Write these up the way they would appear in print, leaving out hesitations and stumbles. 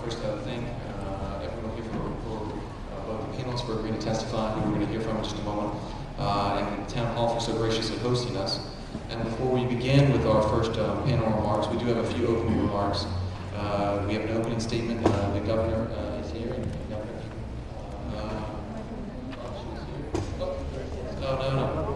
first thank everyone here for both the panelists for agreeing to testify, who we're going to hear from in just a moment, and the Town Hall for so graciously hosting us. And before we begin with our first panel remarks, we do have a few opening remarks. We have an opening statement. The governor is here. And the governor, no.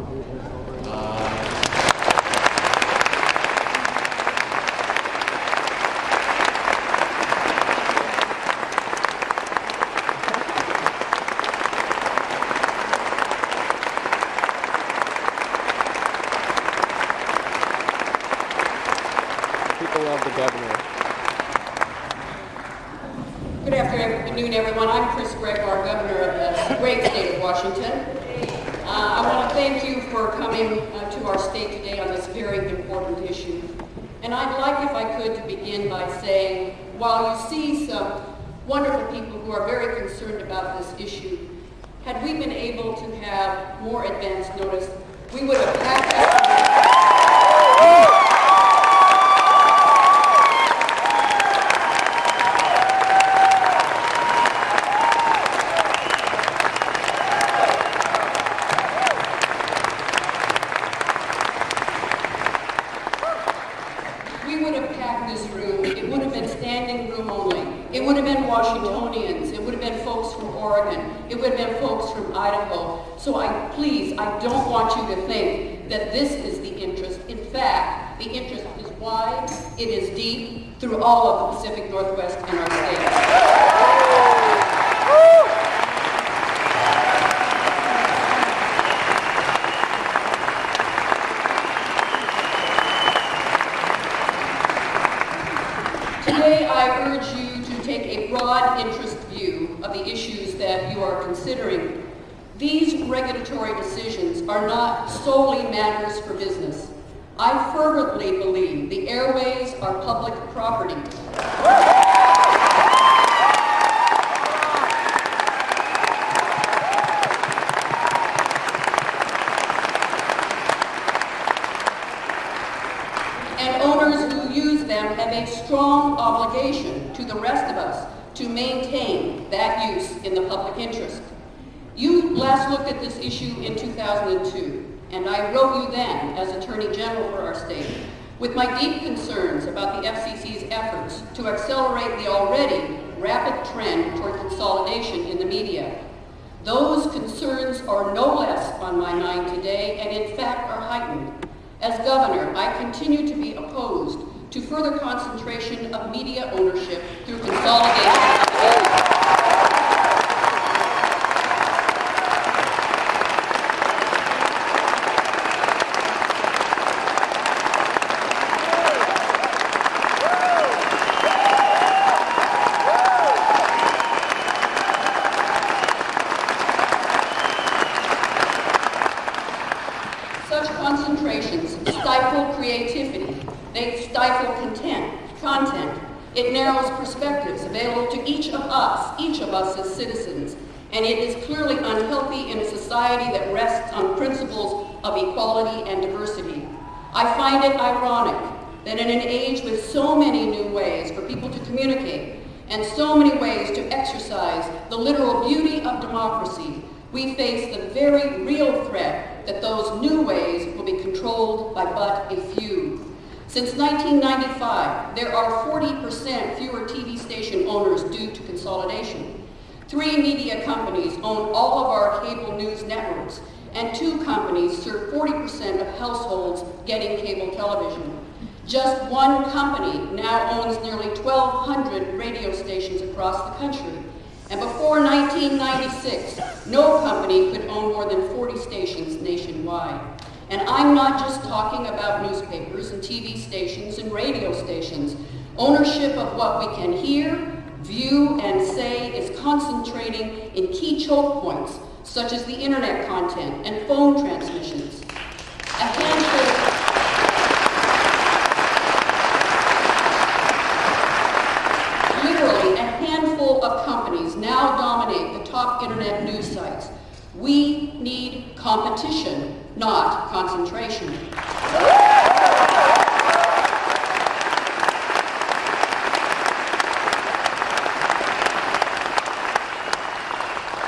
Good afternoon, everyone. I'm Gregoire, Governor of the great state of Washington. I want to thank you for coming to our state today on this very important issue. And I'd like, if I could, to begin by saying, while you see some wonderful people who are very concerned about this issue, had we been able to have more advance notice, we would have had that. It would have been Washingtonians, it would have been folks from Oregon, it would have been folks from Idaho. So I don't want you to think that this is the interest. In fact, the interest is wide, it is deep, through all of the Pacific Northwest and our state. Today, I urge you to take a broad interest view of the issues that you are considering. These regulatory decisions are not solely matters for business. I fervently believe the airways are public property. And owners who use them have a strong obligation to the rest of us to maintain that use in the public interest. You last looked at this issue in 2002, and I wrote you then as Attorney General for our state with my deep concerns about the FCC's efforts to accelerate the already rapid trend toward consolidation in the media. Those concerns are no less on my mind today, and in fact are heightened. As governor, I continue to be opposed to further concentration of media ownership through consolidation. Such concentrations stifle creativity. They stifle content. It narrows perspectives available to each of us as citizens, and it is clearly unhealthy in a society that rests on principles of equality and diversity. I find it ironic that in an age with so many new ways for people to communicate and so many ways to exercise the literal beauty of democracy, we face the very real threat that those new ways will be controlled by but a few. Since 1995, there are 40% fewer TV station owners due to consolidation. 3 media companies own all of our cable news networks, and 2 companies serve 40% of households getting cable television. Just 1 company now owns nearly 1,200 radio stations across the country. And before 1996, no company could own more than 40 stations nationwide. And I'm not just talking about newspapers and TV stations and radio stations. Ownership of what we can hear, view, and say is concentrating in key choke points, such as the internet content and phone transmissions. Literally, a handful of companies now dominate the top internet news sites. We need competition, not concentration.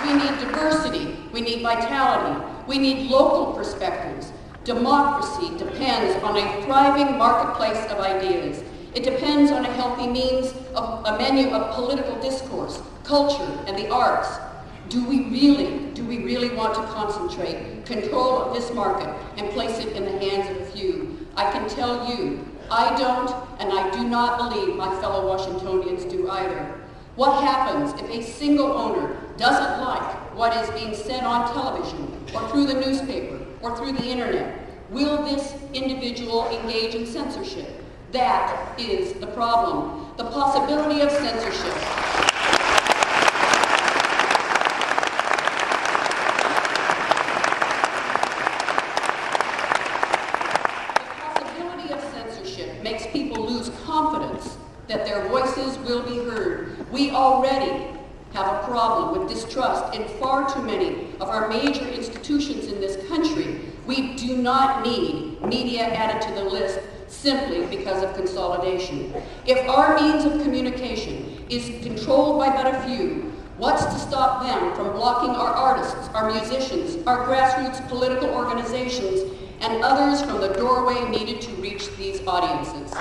We need diversity. We need vitality. We need local perspectives. Democracy depends on a thriving marketplace of ideas. It depends on a healthy means of a menu of political discourse, culture, and the arts. Do we really want to concentrate control of this market and place it in the hands of a few? I can tell you, I don't, and I do not believe my fellow Washingtonians do either. What happens if a single owner doesn't like what is being said on television, or through the newspaper, or through the internet? Will this individual engage in censorship? That is the problem. The possibility of censorship. Makes people lose confidence that their voices will be heard. We already have a problem with distrust in far too many of our major institutions in this country. We do not need media added to the list simply because of consolidation. If our means of communication is controlled by but a few, what's to stop them from blocking our artists, our musicians, our grassroots political organizations, and others from the doorway needed to reach these audiences?